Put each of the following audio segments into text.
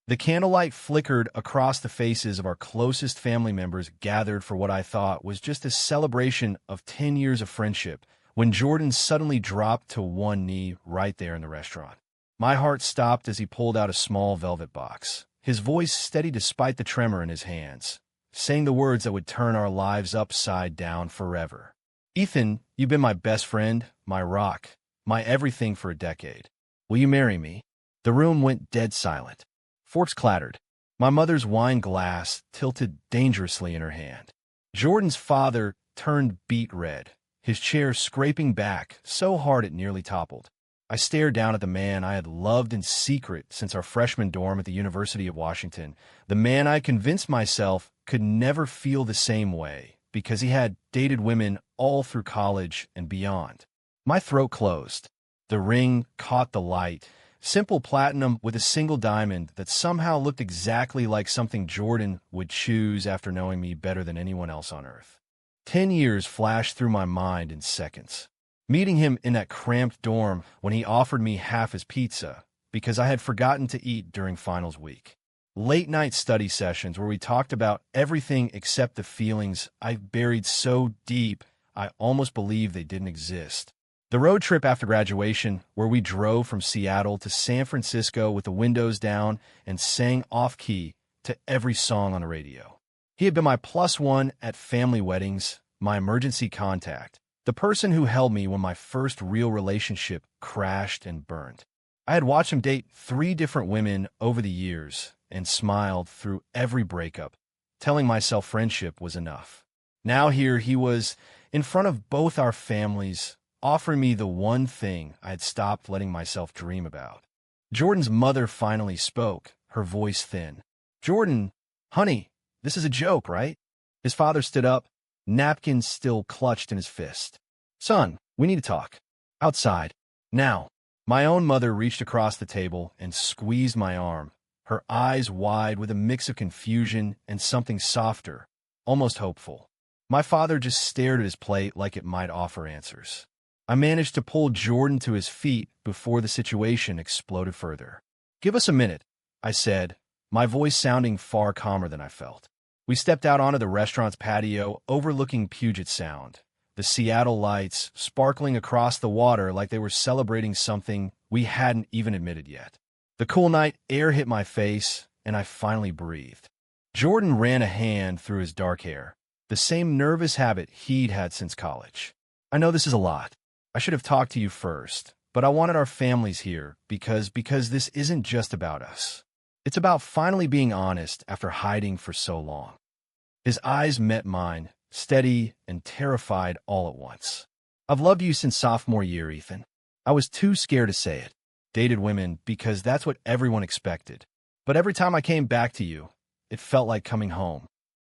The candlelight flickered across the faces of our closest family members gathered for what I thought was just a celebration of 10 years of friendship when Jordan suddenly dropped to one knee right there in the restaurant. My heart stopped as he pulled out a small velvet box, his voice steady despite the tremor in his hands, saying the words that would turn our lives upside down forever. "Ethan, you've been my best friend, my rock, my everything for a decade. Will you marry me?" The room went dead silent. Forks clattered. My mother's wine glass tilted dangerously in her hand. Jordan's father turned beet red, his chair scraping back so hard it nearly toppled. I stared down at the man I had loved in secret since our freshman dorm at the University of Washington, the man I convinced myself could never feel the same way because he had dated women all through college and beyond. My throat closed. The ring caught the light. Simple platinum with a single diamond that somehow looked exactly like something Jordan would choose after knowing me better than anyone else on earth. 10 years flashed through my mind in seconds. Meeting him in that cramped dorm when he offered me half his pizza because I had forgotten to eat during finals week. Late-night study sessions where we talked about everything except the feelings I buried so deep I almost believed they didn't exist. The road trip after graduation, where we drove from Seattle to San Francisco with the windows down and sang off-key to every song on the radio. He had been my +1 at family weddings, my emergency contact, the person who held me when my first real relationship crashed and burned. I had watched him date 3 different women over the years and smiled through every breakup, telling myself friendship was enough. Now here he was, in front of both our families, offering me the one thing I had stopped letting myself dream about. Jordan's mother finally spoke, her voice thin. "Jordan, honey, this is a joke, right?" His father stood up, napkin still clutched in his fist. "Son, we need to talk. Outside. Now." My own mother reached across the table and squeezed my arm, her eyes wide with a mix of confusion and something softer, almost hopeful. My father just stared at his plate like it might offer answers. I managed to pull Jordan to his feet before the situation exploded further. "Give us a minute," I said, my voice sounding far calmer than I felt. We stepped out onto the restaurant's patio overlooking Puget Sound, the Seattle lights sparkling across the water like they were celebrating something we hadn't even admitted yet. The cool night air hit my face, and I finally breathed. Jordan ran a hand through his dark hair, the same nervous habit he'd had since college. "I know this is a lot. I should have talked to you first, but I wanted our families here because this isn't just about us. It's about finally being honest after hiding for so long." His eyes met mine, steady and terrified all at once. "I've loved you since sophomore year, Ethan. I was too scared to say it. Dated women because that's what everyone expected. But every time I came back to you, it felt like coming home."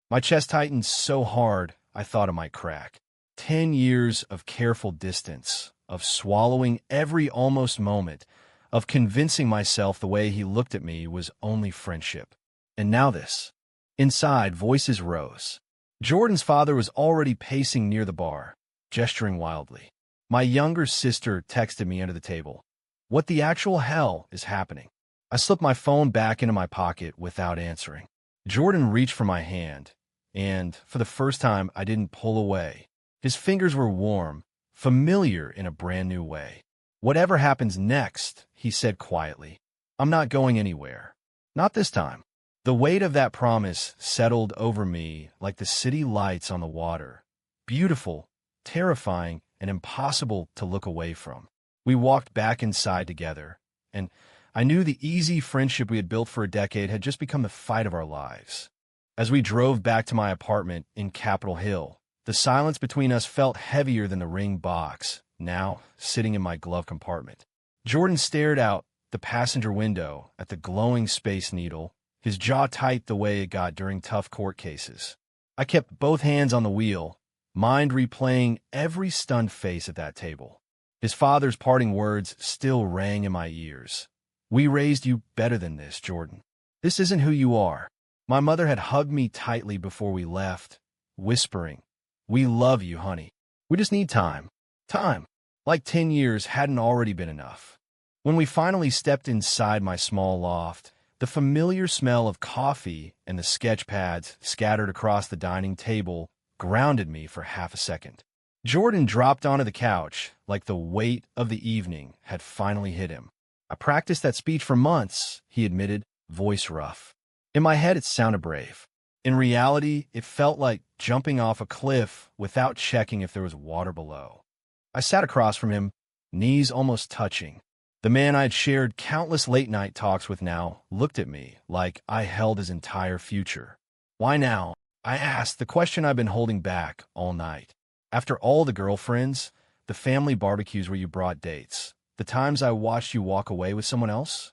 My chest tightened so hard I thought it might crack. 10 years of careful distance, of swallowing every almost moment, of convincing myself the way he looked at me was only friendship. And now this. Inside, voices rose. Jordan's father was already pacing near the bar, gesturing wildly. My younger sister texted me under the table. "What the actual hell is happening?" I slipped my phone back into my pocket without answering. Jordan reached for my hand, and for the first time I didn't pull away. His fingers were warm, familiar in a brand new way. "Whatever happens next," he said quietly, "I'm not going anywhere. Not this time." The weight of that promise settled over me like the city lights on the water. Beautiful, terrifying, and impossible to look away from. We walked back inside together, and I knew the easy friendship we had built for a decade had just become the fight of our lives. As we drove back to my apartment in Capitol Hill, the silence between us felt heavier than the ring box, now sitting in my glove compartment. Jordan stared out the passenger window at the glowing Space Needle, his jaw tight the way it got during tough court cases. I kept both hands on the wheel, mind replaying every stunned face at that table. His father's parting words still rang in my ears. "We raised you better than this, Jordan. This isn't who you are." My mother had hugged me tightly before we left, whispering, "We love you, honey. We just need time." Time. Like 10 years hadn't already been enough. When we finally stepped inside my small loft, The familiar smell of coffee and the sketch pads scattered across the dining table grounded me for half a second. Jordan dropped onto the couch like the weight of the evening had finally hit him. I practiced that speech for months, he admitted, voice rough. In my head, it sounded brave. In reality, it felt like jumping off a cliff without checking if there was water below. I sat across from him, knees almost touching. The man I had shared countless late-night talks with now looked at me like I held his entire future. Why now? I asked, the question I've been holding back all night. After all the girlfriends, the family barbecues where you brought dates, the times I watched you walk away with someone else?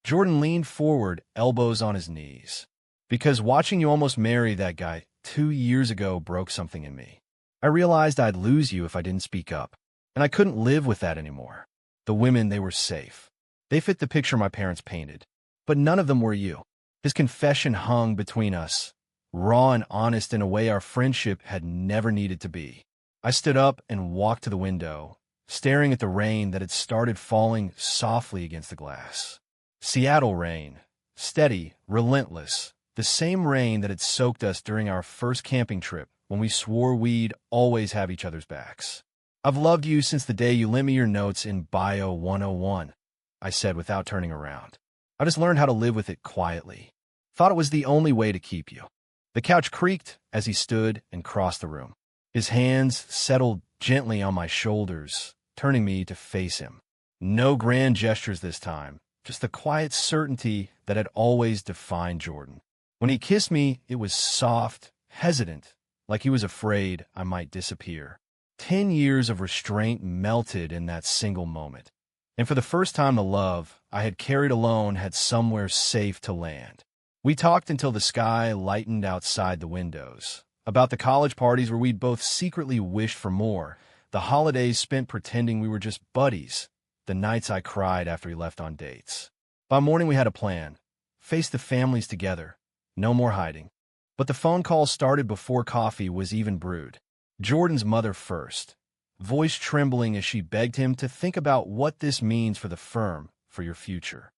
Jordan leaned forward, elbows on his knees. Because watching you almost marry that guy 2 years ago broke something in me. I realized I'd lose you if I didn't speak up, and I couldn't live with that anymore. The women, they were safe. They fit the picture my parents painted, but none of them were you. His confession hung between us, raw and honest in a way our friendship had never needed to be. I stood up and walked to the window, staring at the rain that had started falling softly against the glass. Seattle rain, steady, relentless, the same rain that had soaked us during our first camping trip when we swore we'd always have each other's backs. I've loved you since the day you lent me your notes in Bio 101, I said without turning around. I just learned how to live with it quietly. Thought it was the only way to keep you. The couch creaked as he stood and crossed the room. His hands settled gently on my shoulders, turning me to face him. No grand gestures this time, just the quiet certainty that had always defined Jordan. When he kissed me, it was soft, hesitant, like he was afraid I might disappear. 10 years of restraint melted in that single moment. And for the first time, the love I had carried alone had somewhere safe to land. We talked until the sky lightened outside the windows, about the college parties where we'd both secretly wished for more, the holidays spent pretending we were just buddies, the nights I cried after he left on dates. By morning, we had a plan. Face the families together. No more hiding. But the phone call started before coffee was even brewed. Jordan's mother first, voice trembling as she begged him to think about what this means for the firm, for your future.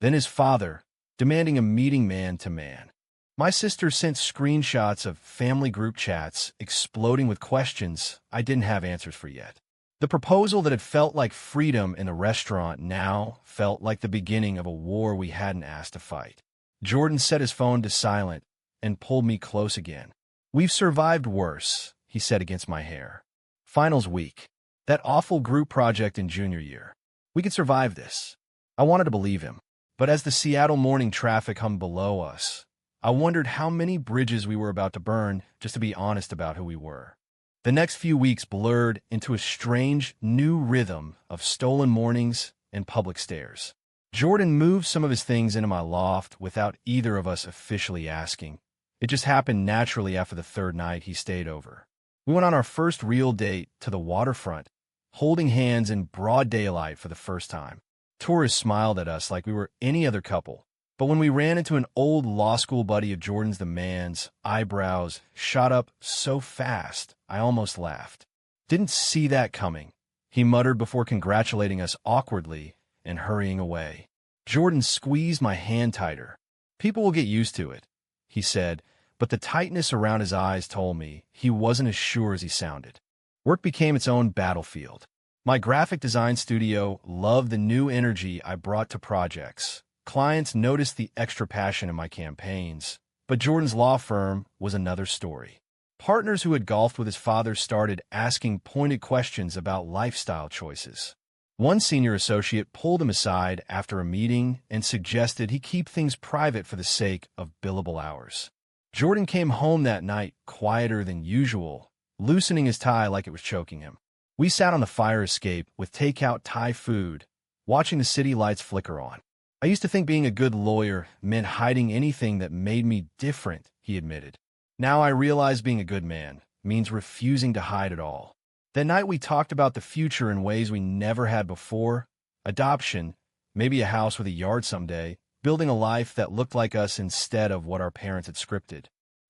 Then his father, demanding a meeting man to man. My sister sent screenshots of family group chats exploding with questions I didn't have answers for yet. The proposal that had felt like freedom in a restaurant now felt like the beginning of a war we hadn't asked to fight. Jordan set his phone to silent and pulled me close again. We've survived worse, he said against my hair. Finals week. That awful group project in junior year. We could survive this. I wanted to believe him. But as the Seattle morning traffic hummed below us, I wondered how many bridges we were about to burn just to be honest about who we were. The next few weeks blurred into a strange new rhythm of stolen mornings and public stares. Jordan moved some of his things into my loft without either of us officially asking. It just happened naturally after the third night he stayed over. We went on our first real date to the waterfront, holding hands in broad daylight for the first time. Tourists smiled at us like we were any other couple. But when we ran into an old law school buddy of Jordan's, the man's eyebrows shot up so fast, I almost laughed. Didn't see that coming, he muttered before congratulating us awkwardly and hurrying away. Jordan squeezed my hand tighter. People will get used to it, he said, but the tightness around his eyes told me he wasn't as sure as he sounded. Work became its own battlefield. My graphic design studio loved the new energy I brought to projects. Clients noticed the extra passion in my campaigns, but Jordan's law firm was another story. Partners who had golfed with his father started asking pointed questions about lifestyle choices. One senior associate pulled him aside after a meeting and suggested he keep things private for the sake of billable hours. Jordan came home that night quieter than usual, loosening his tie like it was choking him. We sat on the fire escape with takeout Thai food, watching the city lights flicker on. I used to think being a good lawyer meant hiding anything that made me different, he admitted. Now I realize being a good man means refusing to hide it all. That night we talked about the future in ways we never had before. Adoption, maybe a house with a yard someday, building a life that looked like us instead of what our parents had scripted.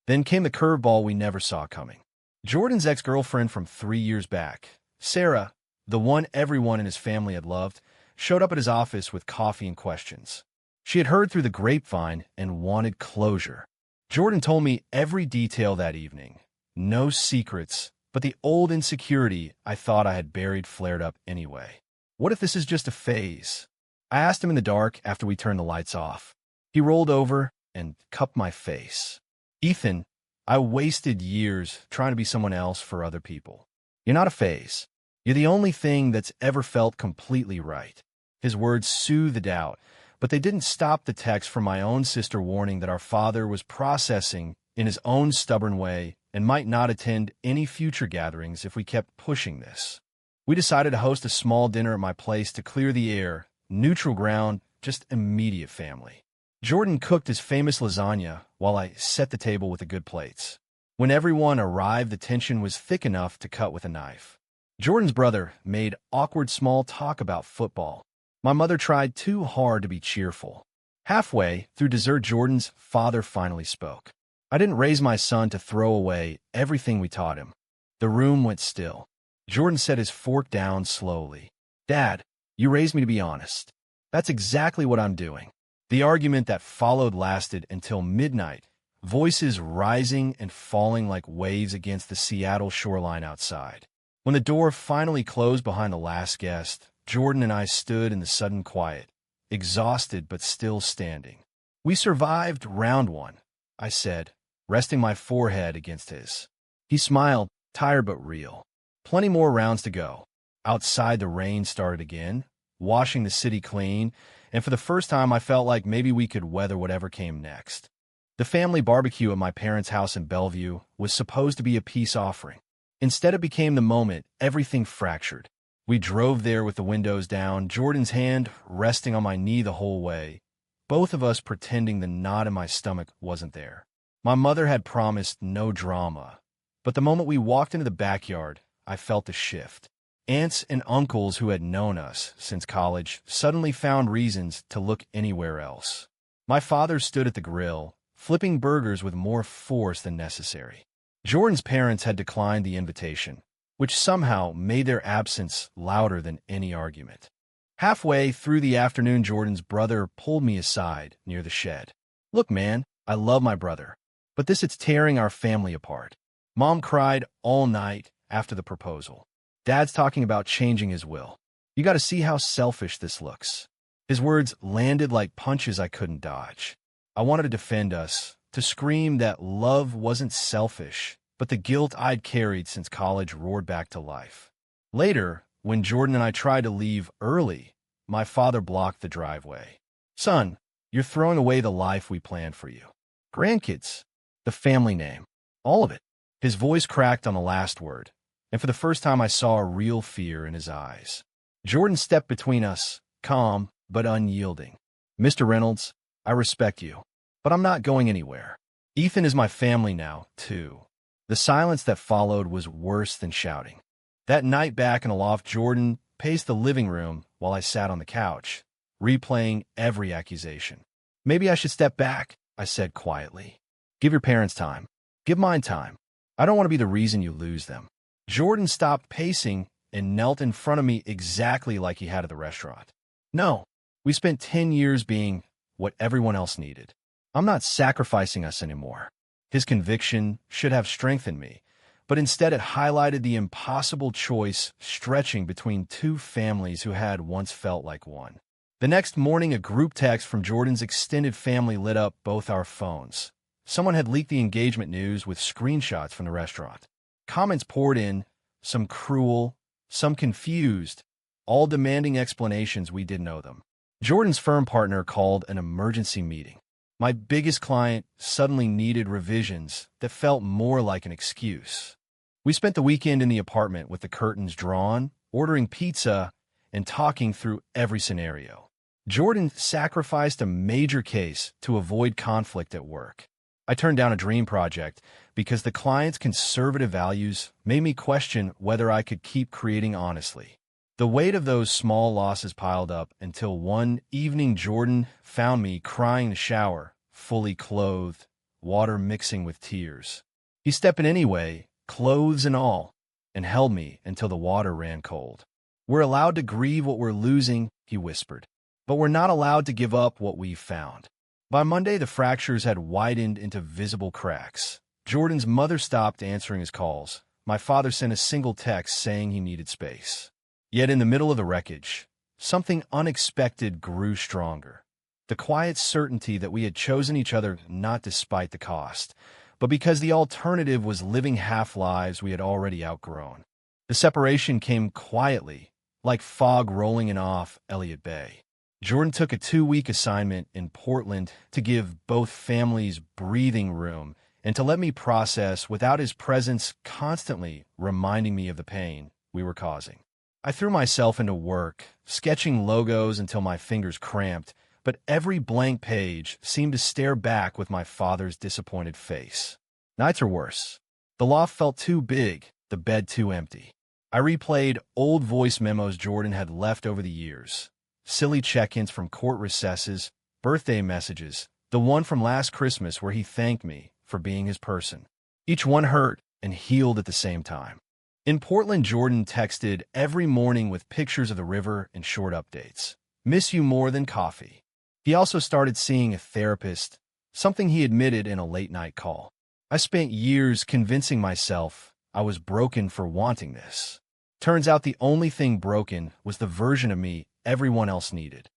Then came the curveball we never saw coming. Jordan's ex-girlfriend from 3 years back, Sarah, the one everyone in his family had loved, showed up at his office with coffee and questions. She had heard through the grapevine and wanted closure. Jordan told me every detail that evening. No secrets, but the old insecurity I thought I had buried flared up anyway. What if this is just a phase? I asked him in the dark after we turned the lights off. He rolled over and cupped my face. Ethan, I wasted years trying to be someone else for other people. You're not a phase. You're the only thing that's ever felt completely right. His words soothed the doubt, but they didn't stop the text from my own sister warning that our father was processing in his own stubborn way and might not attend any future gatherings if we kept pushing this. We decided to host a small dinner at my place to clear the air, neutral ground, just immediate family. Jordan cooked his famous lasagna while I set the table with the good plates. When everyone arrived, the tension was thick enough to cut with a knife. Jordan's brother made awkward small talk about football. My mother tried too hard to be cheerful. Halfway through dessert, Jordan's father finally spoke. I didn't raise my son to throw away everything we taught him. The room went still. Jordan set his fork down slowly. Dad, you raised me to be honest. That's exactly what I'm doing. The argument that followed lasted until midnight, voices rising and falling like waves against the Seattle shoreline outside. When the door finally closed behind the last guest, Jordan and I stood in the sudden quiet, exhausted but still standing. We survived round one, I said, resting my forehead against his. He smiled, tired but real. Plenty more rounds to go. Outside, the rain started again, washing the city clean, and for the first time I felt like maybe we could weather whatever came next. The family barbecue at my parents' house in Bellevue was supposed to be a peace offering. Instead, it became the moment everything fractured. We drove there with the windows down, Jordan's hand resting on my knee the whole way, both of us pretending the knot in my stomach wasn't there. My mother had promised no drama, but the moment we walked into the backyard, I felt a shift. Aunts and uncles who had known us since college suddenly found reasons to look anywhere else. My father stood at the grill, flipping burgers with more force than necessary. Jordan's parents had declined the invitation, which somehow made their absence louder than any argument. Halfway through the afternoon, Jordan's brother pulled me aside near the shed. Look, man, I love my brother, but this is tearing our family apart. Mom cried all night after the proposal. Dad's talking about changing his will. You got to see how selfish this looks. His words landed like punches I couldn't dodge. I wanted to defend us, to scream that love wasn't selfish, but the guilt I'd carried since college roared back to life. Later, when Jordan and I tried to leave early, my father blocked the driveway. Son, you're throwing away the life we planned for you. Grandkids, the family name, all of it. His voice cracked on the last word, and for the first time I saw a real fear in his eyes. Jordan stepped between us, calm but unyielding. Mr. Reynolds, I respect you, but I'm not going anywhere. Ethan is my family now, too. The silence that followed was worse than shouting. That night back in the loft, Jordan paced the living room while I sat on the couch, replaying every accusation. Maybe I should step back, I said quietly. Give your parents time. Give mine time. I don't want to be the reason you lose them. Jordan stopped pacing and knelt in front of me exactly like he had at the restaurant. No, we spent 10 years being what everyone else needed. I'm not sacrificing us anymore. His conviction should have strengthened me, but instead it highlighted the impossible choice stretching between two families who had once felt like one. The next morning, a group text from Jordan's extended family lit up both our phones. Someone had leaked the engagement news with screenshots from the restaurant. Comments poured in, some cruel, some confused, all demanding explanations we didn't owe them. Jordan's firm partner called an emergency meeting. My biggest client suddenly needed revisions that felt more like an excuse. We spent the weekend in the apartment with the curtains drawn, ordering pizza, and talking through every scenario. Jordan sacrificed a major case to avoid conflict at work. I turned down a dream project because the client's conservative values made me question whether I could keep creating honestly. The weight of those small losses piled up until one evening Jordan found me crying in the shower, fully clothed, water mixing with tears. He stepped in anyway, clothes and all, and held me until the water ran cold. We're allowed to grieve what we're losing, he whispered. but we're not allowed to give up what we've found. By Monday, the fractures had widened into visible cracks. Jordan's mother stopped answering his calls. My father sent a single text saying he needed space. Yet in the middle of the wreckage, something unexpected grew stronger. The quiet certainty that we had chosen each other not despite the cost, but because the alternative was living half-lives we had already outgrown. The separation came quietly, like fog rolling in off Elliott Bay. Jordan took a 2-week assignment in Portland to give both families breathing room and to let me process without his presence constantly reminding me of the pain we were causing. I threw myself into work, sketching logos until my fingers cramped, but every blank page seemed to stare back with my father's disappointed face. Nights are worse. The loft felt too big, the bed too empty. I replayed old voice memos Jordan had left over the years. Silly check-ins from court recesses, birthday messages, the one from last Christmas where he thanked me for being his person. Each one hurt and healed at the same time. In Portland, Jordan texted every morning with pictures of the river and short updates. Miss you more than coffee. He also started seeing a therapist, something he admitted in a late-night call. I spent years convincing myself I was broken for wanting this. Turns out the only thing broken was the version of me everyone else needed.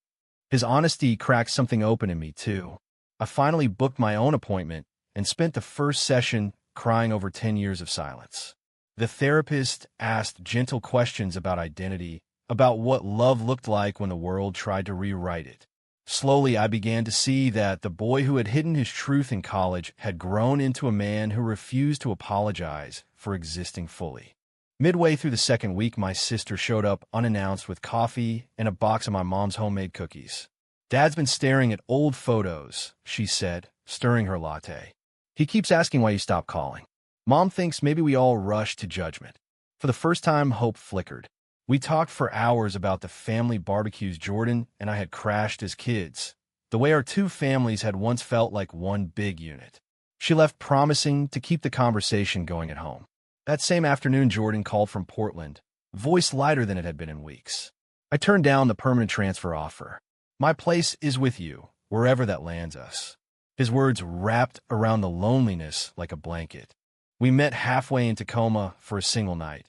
His honesty cracked something open in me, too. I finally booked my own appointment and spent the first session crying over 10 years of silence. The therapist asked gentle questions about identity, about what love looked like when the world tried to rewrite it. Slowly, I began to see that the boy who had hidden his truth in college had grown into a man who refused to apologize for existing fully. Midway through the second week, my sister showed up unannounced with coffee and a box of my mom's homemade cookies. Dad's been staring at old photos, she said, stirring her latte. He keeps asking why you stopped calling. Mom thinks maybe we all rushed to judgment. For the first time, hope flickered. We talked for hours about the family barbecues Jordan and I had crashed as kids, the way our two families had once felt like one big unit. She left promising to keep the conversation going at home. That same afternoon, Jordan called from Portland, voice lighter than it had been in weeks. I turned down the permanent transfer offer. My place is with you, wherever that lands us. His words wrapped around the loneliness like a blanket. We met halfway in Tacoma for a single night,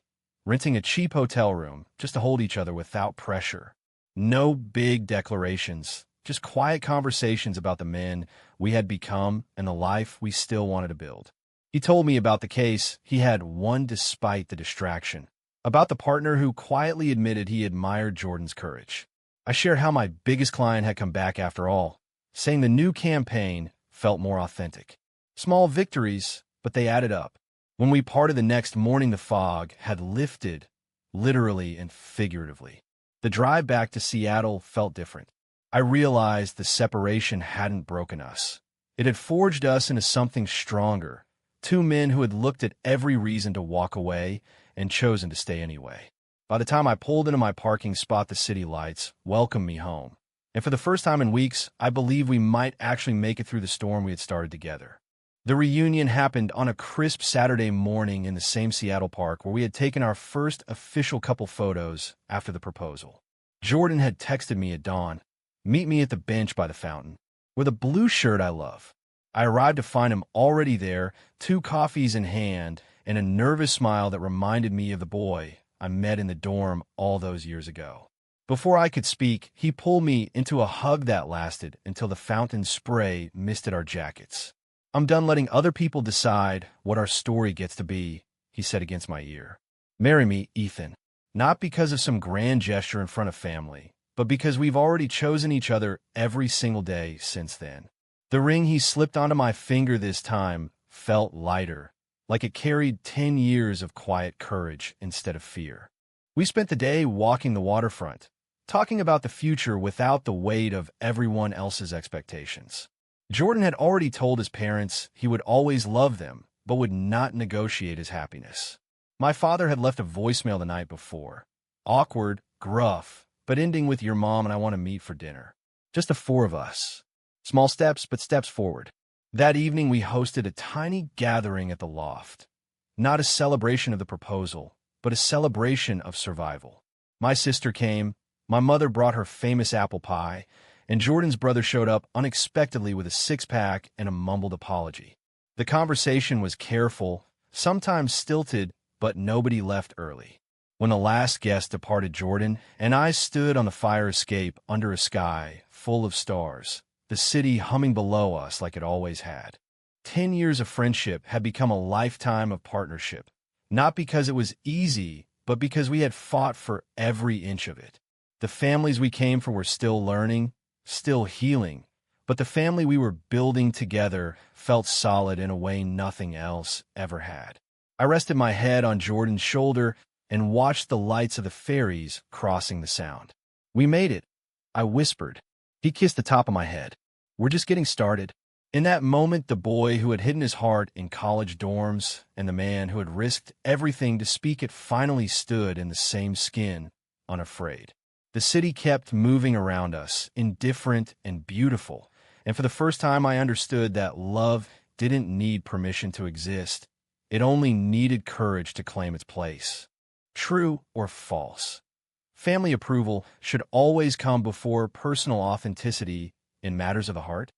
renting a cheap hotel room just to hold each other without pressure. No big declarations, just quiet conversations about the men we had become and the life we still wanted to build. He told me about the case he had won despite the distraction, about the partner who quietly admitted he admired Jordan's courage. I shared how my biggest client had come back after all, saying the new campaign felt more authentic. Small victories, but they added up. When we parted the next morning, the fog had lifted, literally and figuratively. The drive back to Seattle felt different. I realized the separation hadn't broken us. It had forged us into something stronger, two men who had looked at every reason to walk away and chosen to stay anyway. By the time I pulled into my parking spot, the city lights welcomed me home. And for the first time in weeks, I believed we might actually make it through the storm we had started together. The reunion happened on a crisp Saturday morning in the same Seattle park where we had taken our first official couple photos after the proposal. Jordan had texted me at dawn, "Meet me at the bench by the fountain," with a blue shirt I love. I arrived to find him already there, 2 coffees in hand, and a nervous smile that reminded me of the boy I met in the dorm all those years ago. Before I could speak, he pulled me into a hug that lasted until the fountain spray misted our jackets. "I'm done letting other people decide what our story gets to be," he said against my ear. "Marry me, Ethan." Not because of some grand gesture in front of family, but because we've already chosen each other every single day since then. The ring he slipped onto my finger this time felt lighter, like it carried 10 years of quiet courage instead of fear. We spent the day walking the waterfront, talking about the future without the weight of everyone else's expectations. Jordan had already told his parents he would always love them, but would not negotiate his happiness. My father had left a voicemail the night before. Awkward, gruff, but ending with, "Your mom and I want to meet for dinner. Just the 4 of us. Small steps, but steps forward." That evening, we hosted a tiny gathering at the loft. Not a celebration of the proposal, but a celebration of survival. My sister came, My mother brought her famous apple pie, and Jordan's brother showed up unexpectedly with a six-pack and a mumbled apology. The conversation was careful, sometimes stilted, but nobody left early. When the last guest departed, Jordan and I stood on the fire escape under a sky full of stars, the city humming below us like it always had. 10 years of friendship had become a lifetime of partnership, not because it was easy, but because we had fought for every inch of it. The families we came from were still learning, still healing, but the family we were building together felt solid in a way nothing else ever had. I rested my head on Jordan's shoulder and watched the lights of the ferries crossing the Sound. "We made it," I whispered. He kissed the top of my head. "We're just getting started." In that moment, the boy who had hidden his heart in college dorms and the man who had risked everything to speak it finally stood in the same skin, unafraid. The city kept moving around us, indifferent and beautiful, and for the first time I understood that love didn't need permission to exist. It only needed courage to claim its place. True or false? Family approval should always come before personal authenticity in matters of the heart.